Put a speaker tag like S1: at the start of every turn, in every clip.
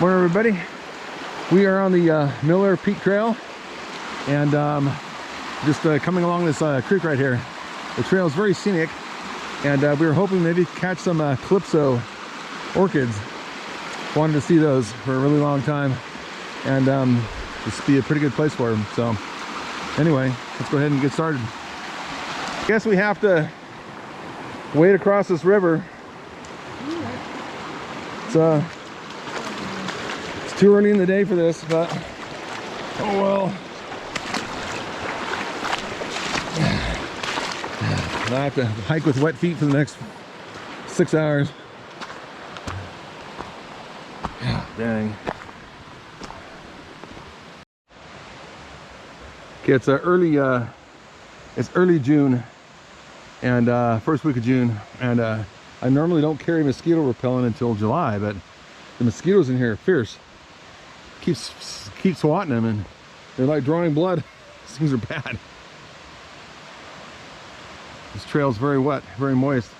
S1: Morning, everybody. We are on the Miller Peak Trail, and just coming along this creek right here. The trail is very scenic, and we were hoping maybe catch some calypso orchids. Wanted to see those for a really long time, and this would be a pretty good place for them. So anyway, let's go ahead and get started. I guess we have to wade across this river. It's too early in the day for this, but oh well. I have to hike with wet feet for the next 6 hours. Dang. Okay, it's early June, and first week of June, and I normally don't carry mosquito repellent until July, but the mosquitoes in here are fierce. Keep swatting them, and they're like drawing blood. These things are bad. This trail's very wet, very moist.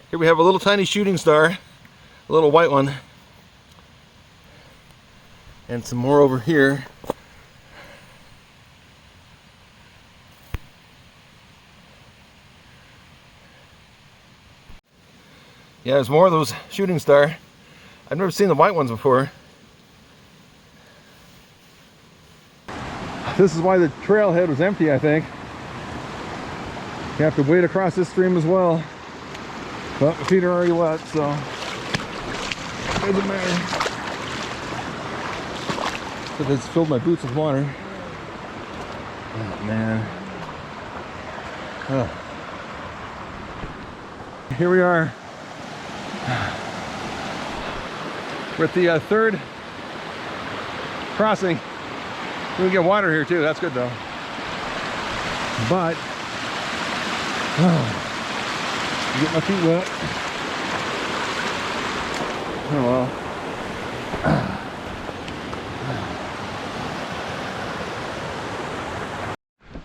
S1: Here we have a little tiny shooting star, a little white one, and some more over here. Yeah, there's more of those shooting star. I've never seen the white ones before. This is why the trailhead was empty, I think. You have to wade across this stream as well. But my feet are already wet, so it doesn't matter. So it's filled my boots with water. Oh man. Oh. Here we are. We're at the third crossing. We can get water here too, that's good though. But get my feet wet. Oh well.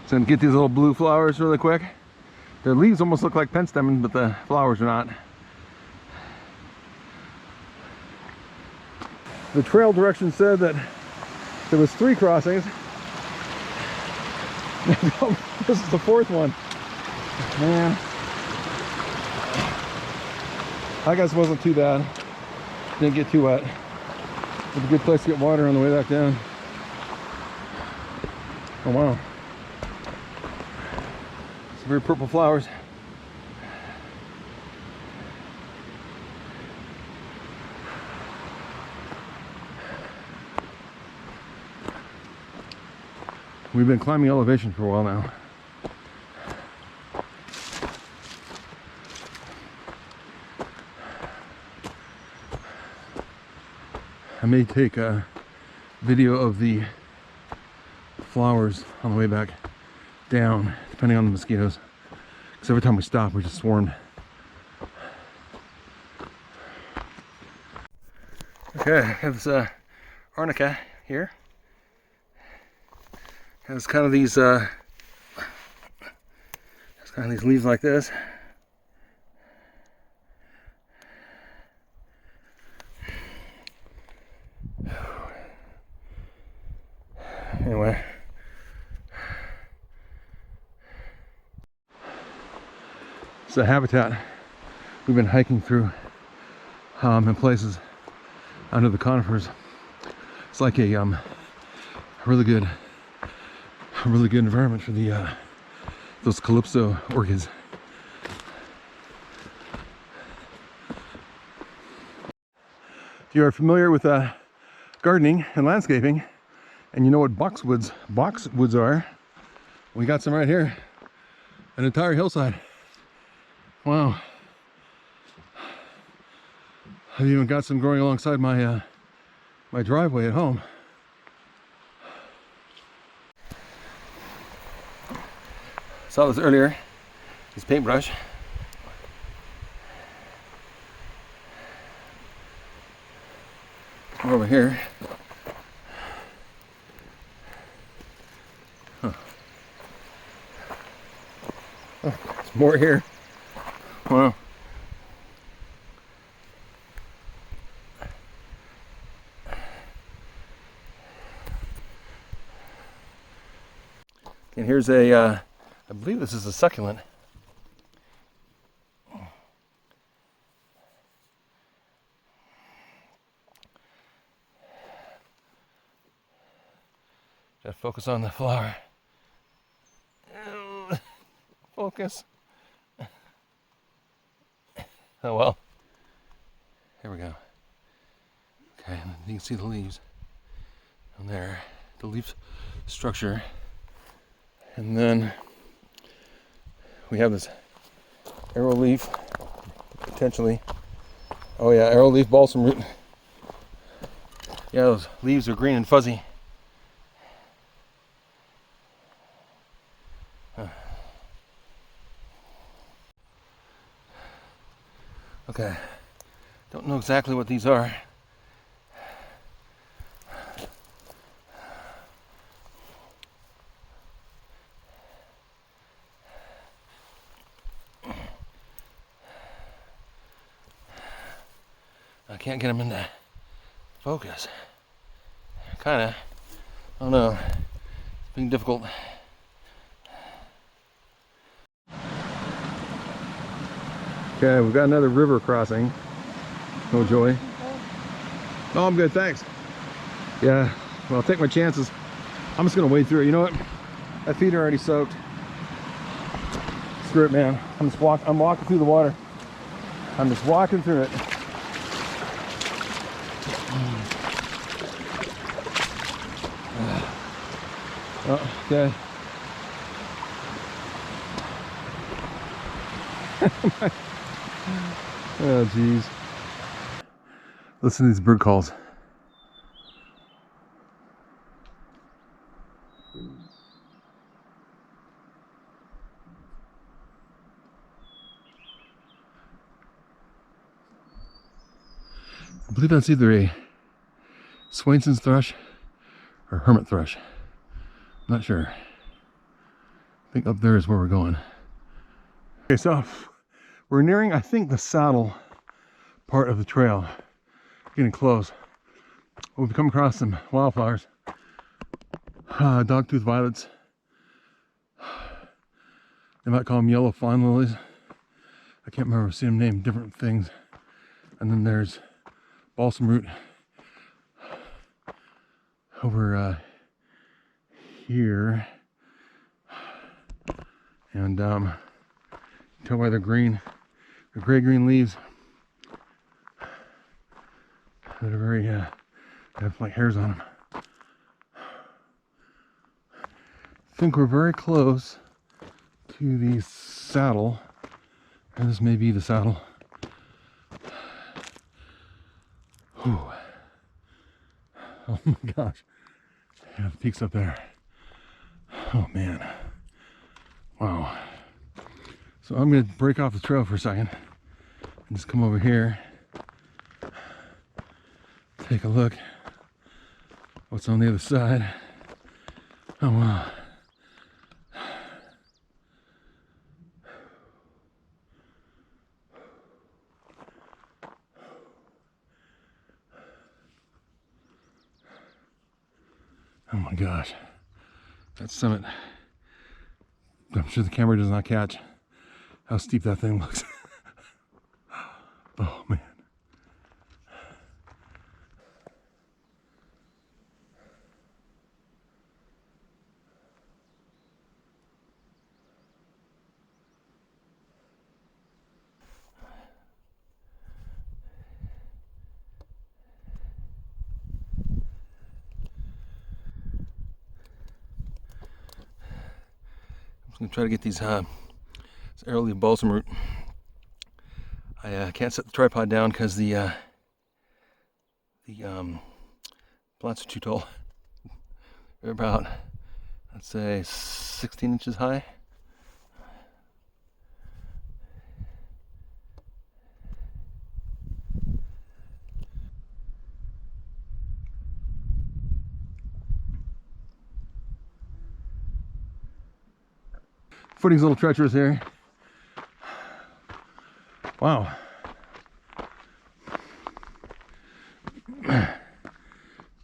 S1: So I'm gonna get these little blue flowers really quick. Their leaves almost look like penstemon, but the flowers are not. The trail direction said that there was 3 crossings. This is the 4th one. Man, I guess it wasn't too bad. Didn't get too wet. It's a good place to get water on the way back down. Oh wow. Some very purple flowers. We've been climbing elevation for a while now. I may take a video of the flowers on the way back down, depending on the mosquitoes. Because every time we stop, we're just swarmed. Okay, I have this Arnica here. Has kind of these leaves like this. Anyway, it's a habitat we've been hiking through in places under the conifers. It's like a really good environment for the those calypso orchids. If you are familiar with gardening and landscaping, and you know what boxwoods are, we got some right here. An entire hillside. Wow. I've even got some growing alongside my my driveway at home. Saw this earlier, this paintbrush. Over here. Huh. Oh, there's more here. Wow. And here's a, I believe this is a succulent. Gotta focus on the flower. Focus. Oh well. Here we go. Okay, and you can see the leaves on there. The leaf structure. And then we have this Arrowleaf, potentially. Oh yeah, Arrowleaf Balsamroot. Yeah, those leaves are green and fuzzy. Okay, don't know exactly what these are. I can't get them into focus. Kinda, I don't know, it's being difficult. Okay, we've got another river crossing. Oh, Joey. Oh, I'm good, thanks. Yeah, well, I'll take my chances. I'm just gonna wade through it. You know what? My feet are already soaked. Screw it, man. I'm walking through the water. I'm just walking through it. Oh, okay. Oh, geez. Listen to these bird calls. I believe that's either a Swainson's thrush or hermit thrush. I'm not sure. I think up there is where we're going. Okay, so we're nearing, I think, the saddle part of the trail. Getting close. We've come across some wildflowers. Dogtooth violets. They might call them yellow fawn lilies. I can't remember seeing them named different things. And then there's balsamroot over here. And you can tell by the green, the gray-green leaves that are very, have like hairs on them. I think we're very close to the saddle, and this may be the saddle. Whew. Oh my gosh, yeah, the peaks up there. Oh man, wow. So I'm gonna break off the trail for a second and just come over here, take a look what's on the other side. Oh wow. Oh my gosh, that summit, I'm sure the camera does not catch how steep that thing looks. Oh man. I'm gonna try to get these Arrowleaf balsamroot. I can't set the tripod down because the plants are too tall. They're about, let's say, 16 inches high. Footing's a little treacherous here. Wow.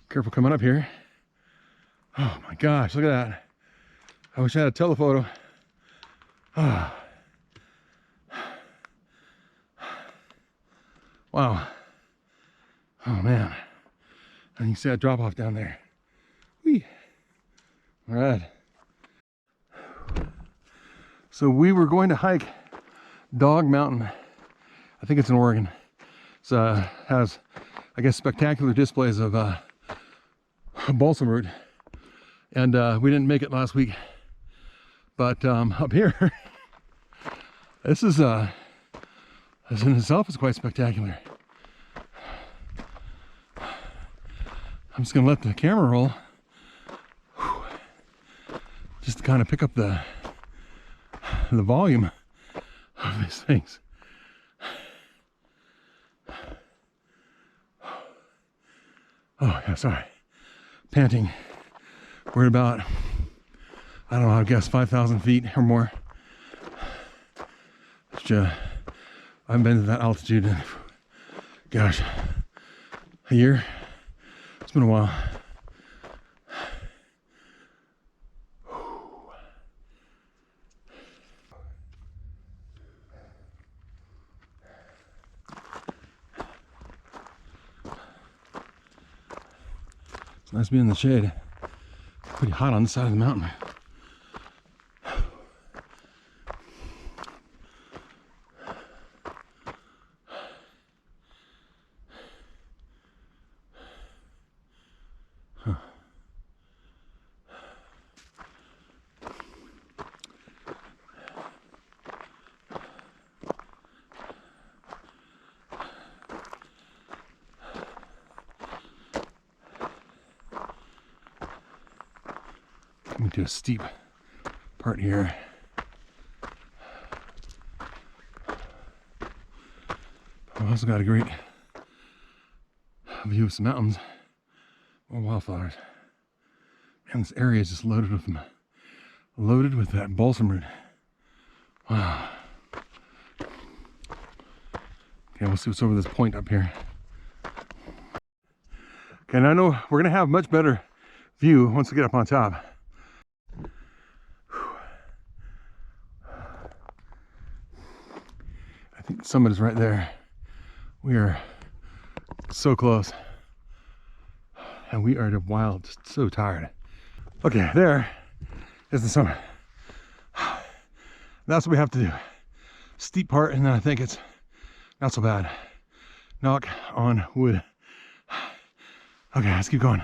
S1: Careful coming up here. Oh my gosh, look at that. I wish I had a telephoto. Wow. Oh man. And you see that drop off down there. Whee. All right. So we were going to hike Dog Mountain. I think it's in Oregon. It has, I guess, spectacular displays of Balsamroot. And we didn't make it last week. But up here, this in itself is quite spectacular. I'm just gonna let the camera roll, just to kind of pick up the volume of these things. Oh yeah, sorry. Panting. We're at about, I don't know, I guess 5,000 feet or more. Which, I haven't been to that altitude in, gosh, a year. It's been a while. It's nice being in the shade. Pretty hot on this side of the mountain. Coming to a steep part here. I've also got a great view of some mountains, more wildflowers. Man, this area is just loaded with them. Loaded with that balsamroot. Wow. Okay, we'll see what's over this point up here. Okay, now I know we're gonna have much better view once we get up on top. I think the summit is right there. We are so close. And we are wild, just so tired. Okay, there is the summit. That's what we have to do. Steep part, and then I think it's not so bad. Knock on wood. Okay, let's keep going.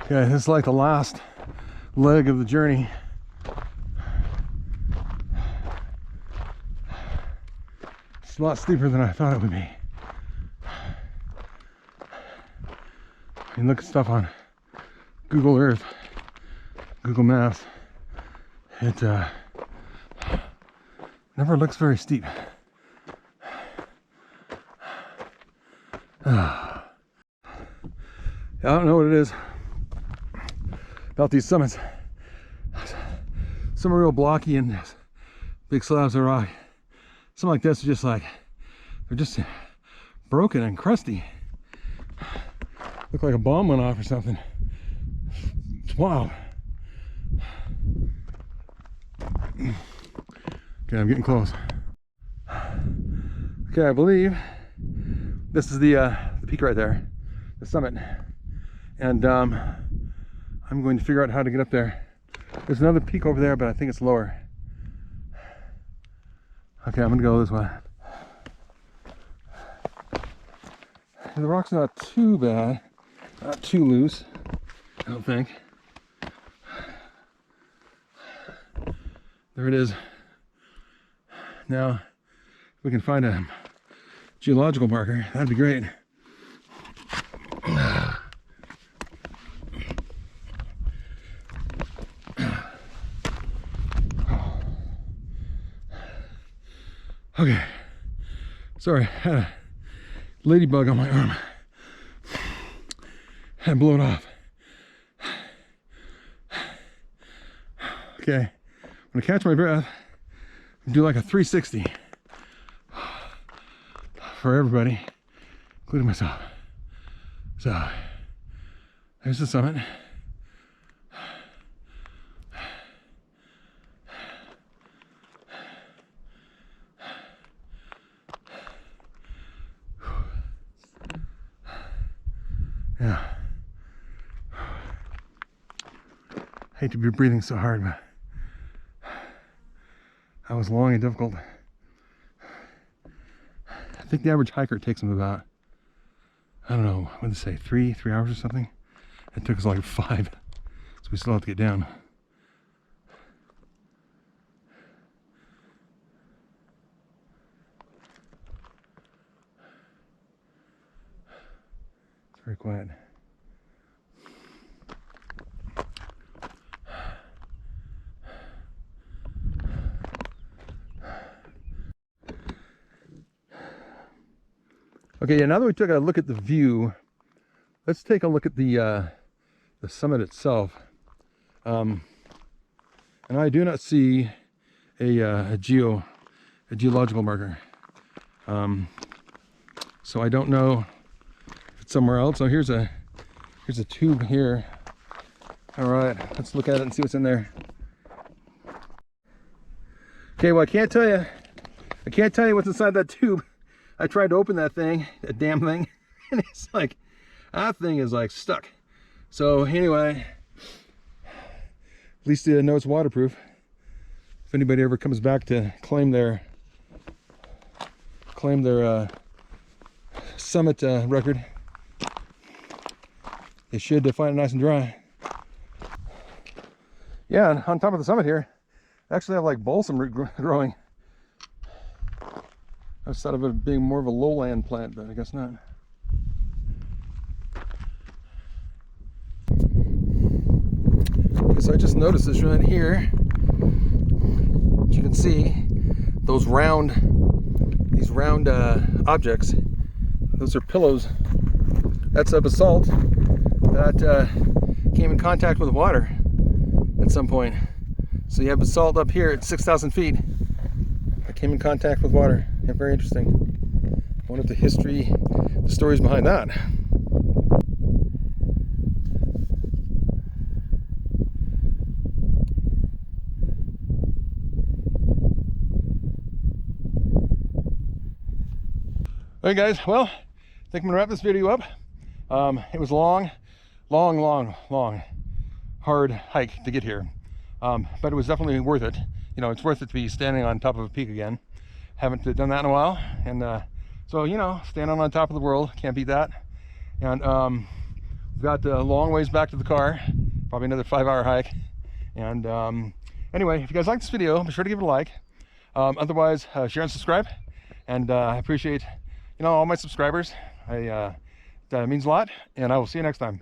S1: Okay, this is like the last leg of the journey. It's a lot steeper than I thought it would be. You look at stuff on Google Earth, Google Maps, it never looks very steep. I don't know what it is about these summits. Some are real blocky and big slabs of rock. Some like this are just like, they're just broken and crusty. Look like a bomb went off or something. It's wild. Okay, I'm getting close. Okay, I believe this is the peak right there, the summit. And I'm going to figure out how to get up there. There's another peak over there, but I think it's lower. Okay, I'm gonna go this way. The rock's not too bad, not too loose, I don't think. There it is. Now, we can find a geological marker. That'd be great. Okay, sorry, I had a ladybug on my arm. I blew it off. Okay, I'm gonna catch my breath and do like a 360 for everybody, including myself. So, there's the summit. Yeah. I hate to be breathing so hard, but that was long and difficult. I think the average hiker takes them about, I don't know, what did they say, three hours or something? It took us like 5, so we still have to get down. It's very quiet. Okay, yeah, now that we took a look at the view, let's take a look at the summit itself. And I do not see a geological marker. So I don't know if it's somewhere else. So here's a tube here. All right, let's look at it and see what's in there. Okay, well, I can't tell you what's inside that tube. I tried to open that thing, that damn thing, and it's like, that thing is like stuck. So anyway, at least you know it's waterproof. If anybody ever comes back to claim their summit record, they should find it nice and dry. Yeah, and on top of the summit here, I actually have like balsamroot growing. I just thought of it being more of a lowland plant, but I guess not. Okay, so I just noticed this right here. As you can see, these round objects, those are pillows. That's a basalt that came in contact with water at some point. So you have basalt up here at 6,000 feet that came in contact with water. Yeah, very interesting. I wonder if the stories behind that. Alright guys, well, I think I'm gonna wrap this video up. It was long, hard hike to get here. But it was definitely worth it. You know, it's worth it to be standing on top of a peak again. Haven't done that in a while, and so, you know, standing on top of the world, can't beat that. And we've got a long ways back to the car, probably another 5-hour hike. And anyway, if you guys like this video, be sure to give it a like. Otherwise, share and subscribe. And I appreciate, you know, all my subscribers. That means a lot, and I will see you next time.